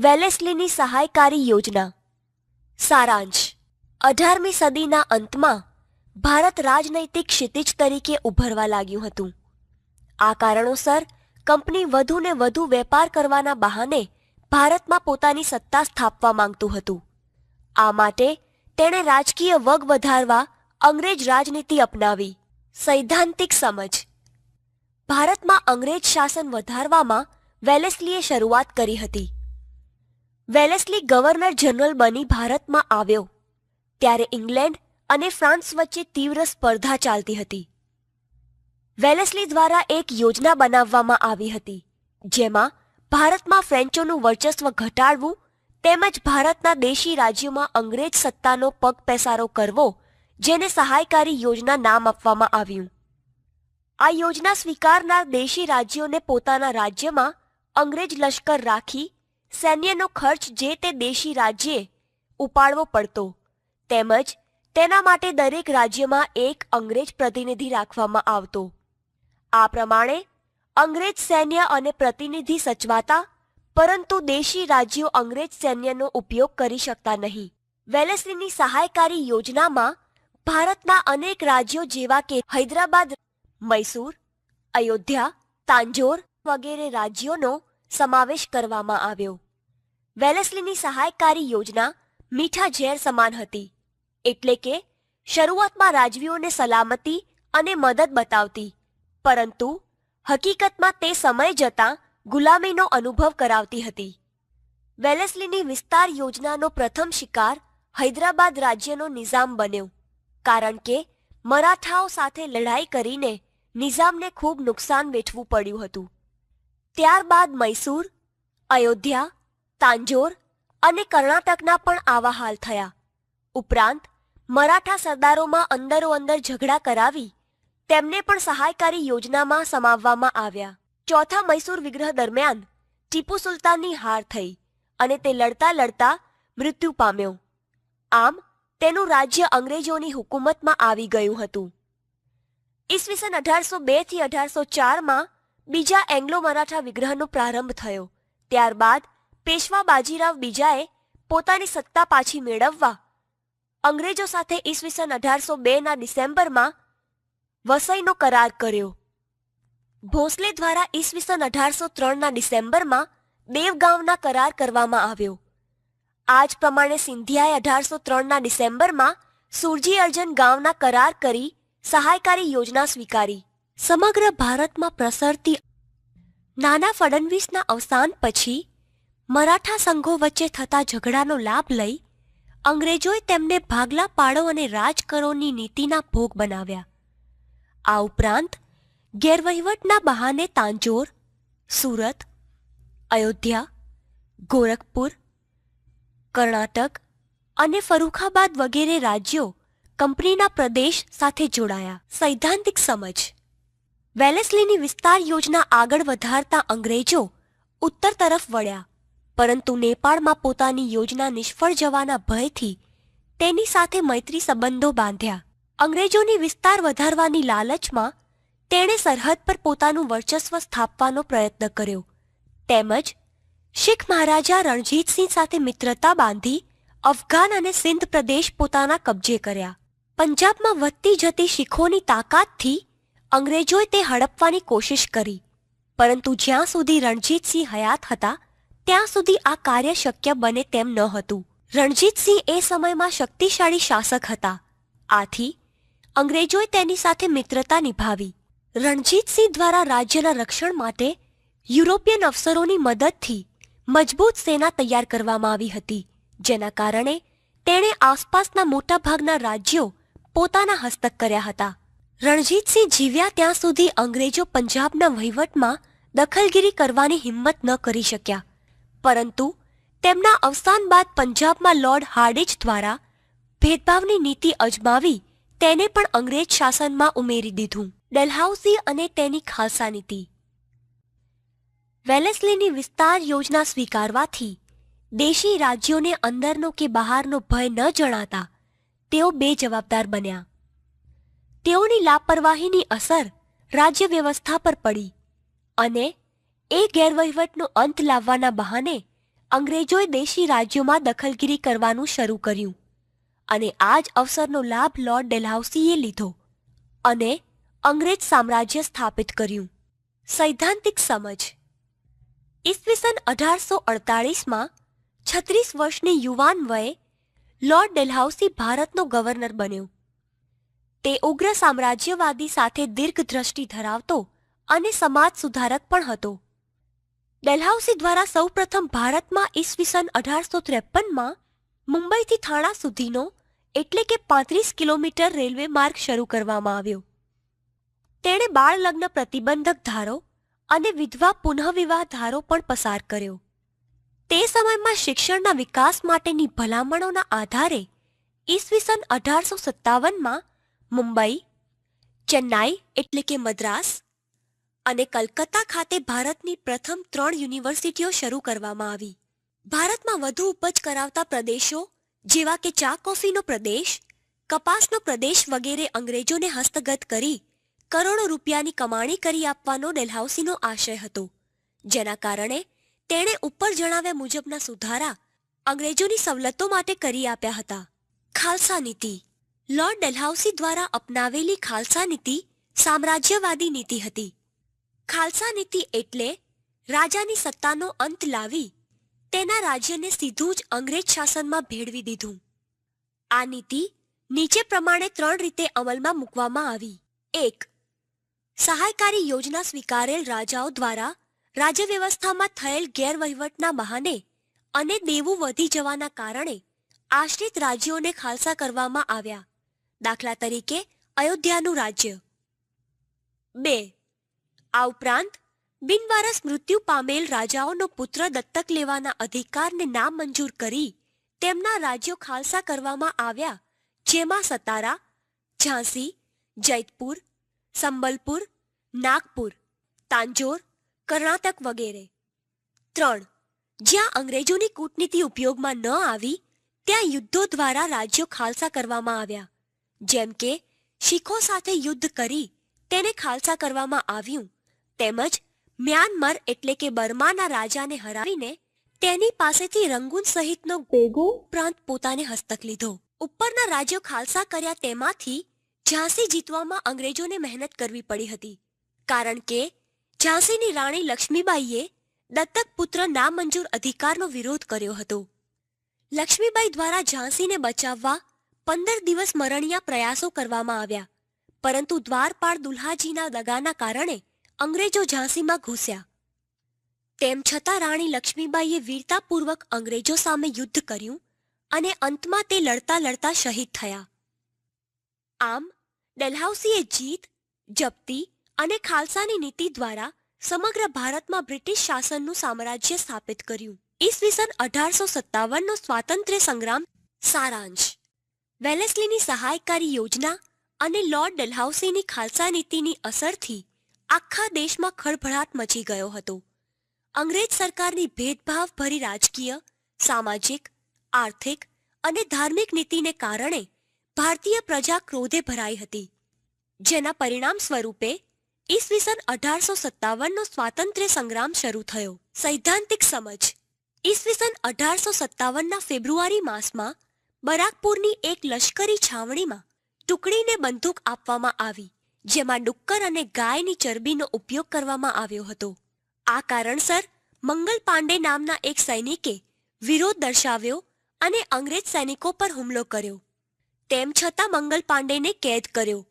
વેલેસ્લીની સહાયકારી યોજના. સારાંશ: 18મી સદીના અંતમાં ભારત રાજનૈતિક ક્ષિતિજ તરીકે ઉભરવા લાગ્યું હતું. આ કારણોસર કંપની વધુ ને વધુ વેપાર કરવાના બહાને ભારતમાં પોતાની સત્તા સ્થાપવા માંગતું હતું. આ માટે તેણે રાજકીય વગ વધારવા અંગ્રેજ રાજનીતિ અપનાવી. સૈદ્ધાંતિક સમજ: ભારતમાં અંગ્રેજ શાસન વધારવામાં વેલેસ્લીએ શરૂઆત કરી હતી. વેલેસ્લી ગવર્નર જનરલ બની ભારતમાં આવ્યો ત્યારે ઇંગ્લેન્ડ અને ફ્રાન્સ વચ્ચે તીવ્ર સ્પર્ધા ચાલતી હતી. વેલેસ્લી દ્વારા એક યોજના બનાવવામાં આવી હતી જેમાં ભારતમાં ફ્રેન્ચોનું વર્ચસ્વ ઘટાડવું તેમજ ભારતના દેશી રાજ્યોમાં અંગ્રેજ સત્તાનો પગપેસારો કરવો, જેને સહાયકારી યોજના નામ આપવામાં આવ્યું. આ યોજના સ્વીકારનાર દેશી રાજ્યોને પોતાના રાજ્યમાં અંગ્રેજ લશ્કર રાખી સૈન્યનો ખર્ચ જે તે દેશી રાજ્યે ઉપાડવો પડતો, તેમજ તેના માટે દરેક રાજ્યમાં એક અંગ્રેજ પ્રતિનિધિ રાખવામાં આવતો. આ પ્રમાણે અંગ્રેજ સૈન્ય અને પ્રતિનિધિ સચવાતા, પરંતુ દેશી રાજ્યો અંગ્રેજ સૈન્યનો ઉપયોગ કરી શકતા નહીં. વેલેસ્લીની સહાયકારી યોજનામાં ભારતના અનેક રાજ્યો જેવા કે હૈદરાબાદ, મૈસૂર, અયોધ્યા, તાંજોર વગેરે રાજ્યોનો સમાવેશ કરવામાં આવ્યો. વેલેસ્લીની સહાયકારી યોજના મીઠા ઝેર સમાન હતી, એટલે કે શરૂઆતમાં રાજવીઓને સલામતી અને મદદ બતાવતી, પરંતુ હકીકતમાં તે સમય જતાં ગુલામીનો અનુભવ કરાવતી હતી. વેલેસ્લીની વિસ્તાર યોજનાનો પ્રથમ શિકાર હૈદરાબાદ રાજ્યનો નિઝામ બન્યો, કારણ કે મરાઠાઓ સાથે લડાઈ કરીને નિઝામને ખૂબ નુકસાન વેઠવું પડ્યું હતું. ત્યારબાદ મૈસૂર, અયોધ્યા, તાંજોર અને કર્ણાટકના પણ આવા હાલ થયા. ઉપરાંત મરાઠા સરદારોમાં અંદરોઅંદર ઝઘડા કરાવી તેમને પણ સહાયકારી યોજનામાં સમાવવામાં આવ્યા. ચોથા મૈસૂર વિગ્રહ દરમિયાન ટીપુ સુલતાનની હાર થઈ અને તે લડતા લડતા મૃત્યુ પામ્યો. આમ તેનું રાજ્ય અંગ્રેજોની હુકુમતમાં આવી ગયું હતું. ઈસવીસન 1802 થી 1804માં બીજા એંગ્લો મરાઠા વિગ્રહનો પ્રારંભ થયો. ત્યારબાદ પેશવા બાજીરાવ બીજાએ પોતાની સત્તા પાછી મેળવવા અંગ્રેજો સાથે ઈસવીસન 1802ના ડિસેમ્બરમાં વસઈનો કરાર કર્યો. ભોંસલે દ્વારા ઈસવીસન 1803ના ડિસેમ્બરમાં દેવગાંવના કરાર કરવામાં આવ્યો. આ જ પ્રમાણે સિંધિયાએ 1803ના ડિસેમ્બરમાં સુરજી અર્જન ગાંવના કરાર કરી સહાયકારી યોજના સ્વીકારી. સમગ્ર ભારતમાં પ્રસરતી નાના ફડણવીસના અવસાન પછી મરાઠા સંઘો વચ્ચે થતા ઝઘડાનો લાભ લઈ અંગ્રેજોએ તેમને ભાગલા પાડો અને રાજકરોની નીતિના ભોગ બનાવ્યા. આ ઉપરાંત ગેરવહીવટના બહાને તાંજોર, સુરત, અયોધ્યા, ગોરખપુર, કર્ણાટક અને ફરુખાબાદ વગેરે રાજ્યો કંપનીના પ્રદેશ સાથે જોડાયા. સૈદ્ધાંતિક સમજ: વેલેસ્લીની વિસ્તાર યોજના આગળ વધારતા અંગ્રેજો ઉત્તર તરફ વળ્યા, પરંતુ નેપાળમાં પોતાની યોજના નિષ્ફળ જવાના ભયથી તેની સાથે મૈત્રી સંબંધો બાંધ્યા. અંગ્રેજોની વિસ્તાર વધારવાની લાલચમાં તેણે સરહદ પર પોતાનું વર્ચસ્વ સ્થાપવાનો પ્રયત્ન કર્યો, તેમજ શીખ મહારાજા રણજીતસિંહ સાથે મિત્રતા બાંધી અફઘાન અને સિંધ પ્રદેશ પોતાના કબજે કર્યા. પંજાબમાં વધતી જતી શીખોની તાકાતથી અંગ્રેજોએ તે હડપવાની કોશિશ કરી, પરંતુ જ્યાં સુધી રણજીતસિંહ હયાત હતા ત્યાં સુધી આ કાર્ય શક્ય બને તેમ ન હતું. રણજીતસિંહ એ સમયમાં શક્તિશાળી શાસક હતા, આથી અંગ્રેજોએ તેની સાથે મિત્રતા નિભાવી. રણજીતસિંહ દ્વારા રાજ્યના રક્ષણ માટે યુરોપિયન અફસરોની મદદથી મજબૂત સેના તૈયાર કરવામાં આવી હતી, જેના કારણે તેણે આસપાસના મોટાભાગના રાજ્યો પોતાના હસ્તક કર્યા હતા. રણજીતસિંહ જીવ્યા ત્યાં સુધી અંગ્રેજો પંજાબના વહીવટમાં દખલગીરી કરવાની હિંમત ન કરી શક્યા, પરંતુ તેમના અવસાન બાદ પંજાબમાં લોર્ડ હાર્ડિંજ દ્વારા ભેદભાવની નીતિ અજમાવી તેને પણ અંગ્રેજ શાસનમાં ઉમેરી દીધું. ડલહાઉસી અને તેની ખાલસા નીતિ. વેલેસ્લીની વિસ્તાર યોજના સ્વીકારવાથી દેશી રાજ્યોને અંદરનો કે બહારનો ભય ન જણાતા તેઓ બેજવાબદાર બન્યા. તેઓની લાપરવાહીની અસર રાજ્ય વ્યવસ્થા પર પડી અને એ ગેરવહીવટનો અંત લાવવાના બહાને અંગ્રેજોએ દેશી રાજ્યોમાં દખલગીરી કરવાનું શરૂ કર્યું અને આ જ અવસરનો લાભ લોર્ડ ડેલહાઉસીએ લીધો અને અંગ્રેજ સામ્રાજ્ય સ્થાપિત કર્યું. સૈદ્ધાંતિક સમજ. ઈસવીસન 1848માં 36 વર્ષની યુવાન વયે લોર્ડ ડેલહાઉસી ભારતનો ગવર્નર બન્યો. તે ઉગ્ર સામ્રાજ્યવાદી સાથે દીર્ઘદ્રષ્ટિ ધરાવતો અને સમાજ સુધારક પણ હતો. ડેલહાઉસી દ્વારા સૌપ્રથમ ભારતમાં ઈસવીસન 1853માં મુંબઈથી થાણા સુધીનો એટલે કે 35 કિલોમીટર રેલવે માર્ગ શરૂ કરવામાં આવ્યો. તેણે બાળ લગ્ન પ્રતિબંધક ધારો અને વિધવા પુનઃવિવાહ ધારો પણ પસાર કર્યો. તે સમયમાં શિક્ષણના વિકાસ માટેની ભલામણોના આધારે ઈસવીસન 1857માં મુંબઈ, ચેન્નાઈ એટલે કે મદ્રાસ અને કલકત્તા ખાતે ભારતની પ્રથમ 3 યુનિવર્સિટીઓ શરૂ કરવામાં આવી. ભારતમાં વધુ ઉપજ કરાવતા પ્રદેશો જેવા કે ચા કોફીનો પ્રદેશ, કપાસનો પ્રદેશ વગેરે અંગ્રેજોને હસ્તગત કરી કરોડો રૂપિયાની કમાણી કરી આપવાનો ડેલહાઉસીનો આશય હતો, જેના કારણે તેણે ઉપર જણાવ્યા મુજબના સુધારા અંગ્રેજોની સવલતો માટે કરી આપ્યા હતા. ખાલસા નીતિ. લોર્ડ ડેલહાઉસી દ્વારા અપનાવેલી ખાલસા નીતિ સામ્રાજ્યવાદી નીતિ હતી. ખાલસા નીતિ એટલે રાજાની સત્તાનો અંત લાવી તેના રાજ્યને સીધું જ અંગ્રેજ શાસનમાં ભેળવી દીધું. આ નીતિ નીચે પ્રમાણે 3 રીતે અમલમાં મૂકવામાં આવી. 1. સહાયકારી યોજના સ્વીકારેલ રાજાઓ દ્વારા રાજ્ય વ્યવસ્થામાં થયેલ ગેરવહીવટના બહાને અને દેવું વધી જવાના કારણે આશ્રિત રાજ્યોને ખાલસા કરવામાં આવ્યા. દાખલા તરીકે અયોધ્યાનું રાજ્ય. 2. આ ઉપરાંત બિનવારસ મૃત્યુ પામેલ રાજાઓનો પુત્ર દત્તક લેવાના અધિકારને નામંજૂર કરી તેમના રાજ્યો ખાલસા કરવામાં આવ્યા, જેમાં સતારા, ઝાંસી, જૈતપુર, સંબલપુર, નાગપુર, તાંજોર, કર્ણાટક વગેરે. 3. જ્યાં અંગ્રેજોની કૂટનીતિ ઉપયોગમાં ન આવી ત્યાં યુદ્ધો દ્વારા રાજ્યો ખાલસા કરવામાં આવ્યા, જેમ કે શીખો સાથે યુદ્ધ કરી તેને ખાલસા કરવામાં આવ્યું, તેમજ મ્યાનમાર એટલે કે બર્માના રાજાને હરાવીને તેની પાસેથી રંગૂન સહિતનો ભેગો પ્રાંત પોતાને હસ્તક લીધો. ઉપરના રાજ્યો ખાલસા કર્યા તેમાંથી ઝાંસી જીતવામાં અંગ્રેજોને મહેનત કરવી પડી હતી, કારણ કે ઝાંસીની રાણી લક્ષ્મીબાઈએ દત્તક પુત્ર નામંજૂર અધિકારનો વિરોધ કર્યો હતો. લક્ષ્મીબાઈ દ્વારા ઝાંસીને બચાવવા 15 દિવસ મરણિયા પ્રયાસો કરવામાં આવ્યા, પરંતુ દ્વારપાળ દુલ્હાજીના દગાના કારણે અંગ્રેજો ઝાંસીમાં ઘૂસ્યા. તેમ છતાં રાણી લક્ષ્મીબાઈએ વીરતાપૂર્વક અંગ્રેજો સામે યુદ્ધ કર્યું અને અંતમાં તે લડતા લડતા શહીદ થયા. આમ ડેલહાઉસીએ જીત, જપ્તી અને ખાલસાની નીતિ દ્વારા સમગ્ર ભારતમાં બ્રિટિશ શાસનનું સામ્રાજ્ય સ્થાપિત કર્યું. ઈસવીસન 1857નો સ્વાતંત્ર્ય સંગ્રામ. સારાંશ. વેલેસ્લીની સહાયકારી યોજના અને લોર્ડ ડેલહાઉસીની ખાલસા નીતિની અસરથી આખા દેશમાં ખળભળાટ મચી ગયો હતો. અંગ્રેજ સરકારની ભેદભાવભરી રાજકીય, સામાજિક, આર્થિક અને ધાર્મિક નીતિને કારણે ભારતીય પ્રજા ક્રોધે ભરાઈ હતી, જેના પરિણામ સ્વરૂપે ઈસવીસન 1857નો સ્વાતંત્ર્ય સંગ્રામ શરૂ થયો. સૈદ્ધાંતિક સમજ. ઈસવીસન 1857ના ફેબ્રુઆરી માસમાં બરાકપુરની એક લશ્કરી છાવણીમાં ટુકડીને બંદૂક આપવામાં આવી, જેમાં ડુક્કર અને ગાયની ચરબીનો ઉપયોગ કરવામાં આવ્યો હતો. આ કારણસર મંગલ પાંડે નામના એક સૈનિકે વિરોધ દર્શાવ્યો અને અંગ્રેજ સૈનિકો પર હુમલો કર્યો. તેમ છતાં મંગલ પાંડેને કેદ કર્યો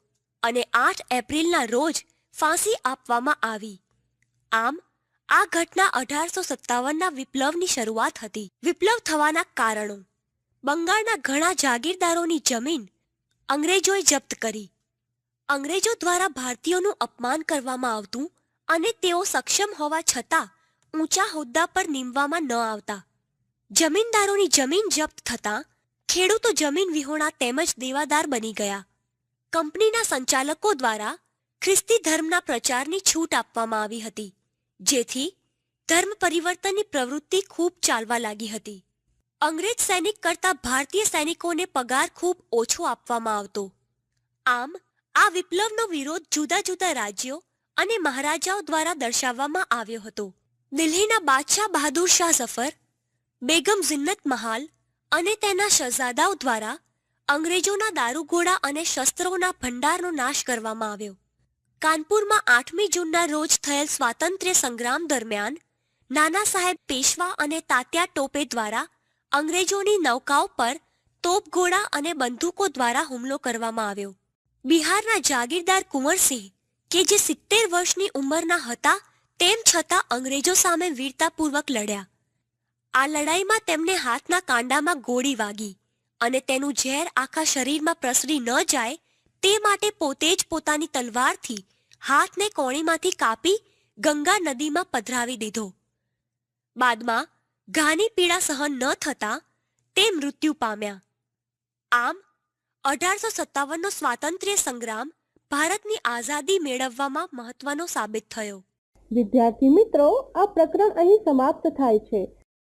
અને 8 એપ્રિલના રોજ ફાંસી આપવામાં આવી. આમ આ ઘટના 1857ના વિપ્લવની શરૂઆત હતી. વિપ્લવ થવાના કારણો. બંગાળના ઘણા જાગીરદારોની જમીન અંગ્રેજોએ જપ્ત કરી. અંગ્રેજો દ્વારા ભારતીયોનું અપમાન કરવામાં આવતું અને તેઓ સક્ષમ હોવા છતાં ઊંચા હોદ્દા પર નીમવામાં ન આવતા. જમીનદારોની જમીન જપ્ત થતાં ખેડૂતો જમીન વિહોણા તેમજ દેવાદાર બની ગયા. કંપનીના સંચાલકો દ્વારા ખ્રિસ્તી ધર્મના પ્રચારની છૂટ આપવામાં આવી હતી, જેથી ધર્મ પરિવર્તનની પ્રવૃત્તિ ખૂબ ચાલવા લાગી હતી. અંગ્રેજ સૈનિક કરતાં ભારતીય સૈનિકોને પગાર ખૂબ ઓછો આપવામાં આવતો. આમ આ વિપ્લવનો વિરોધ જુદા જુદા રાજ્યો અને મહારાજાઓ દ્વારા દર્શાવવામાં આવ્યો હતો. દિલ્હીના બાદશાહ બહાદુર શાહ ઝફર, બેગમ ઝિન્નત મહાલ અને તેના શહઝાદાઓ દ્વારા અંગ્રેજોના દારૂગોળા અને શસ્ત્રોના ભંડારનો નાશ કરવામાં આવ્યો. કાનપુરમાં 8મી જૂનના રોજ થયેલ સ્વાતંત્ર્ય સંગ્રામ દરમિયાન નાના સાહેબ પેશવા અને તાત્યા ટોપે દ્વારા અંગ્રેજોની નૌકાઓ પર તોપગોળા અને બંદૂકો દ્વારા હુમલો કરવામાં આવ્યો. બિહારના જાગીરદાર કુંવરસિંહ કે જે 70 વર્ષની ઉંમરના હતા તેમ છતાં અંગ્રેજો સામે વીરતાપૂર્વક લડ્યા. આ લડાઈમાં તેમને હાથના કાંડામાં ગોળી વાગી અને તેનું ઝેર આખા શરીરમાં પ્રસરી ન જાય તે માટે પોતે જ પોતાની તલવારથી હાથને કોણીમાંથી કાપી ગંગા નદીમાં પધરાવી દીધો. બાદમાં ઘાની પીડા સહન ન થતાં તે મૃત્યુ પામ્યા. આમ 1857નો સ્વાતંત્ર્ય સંગ્રામ ભારતની આઝાદી મેળવવામાં મહત્વનો સાબિત થયો. વિદ્યાર્થી મિત્રો, આ પ્રકરણ અહીં સમાપ્ત થાય છે.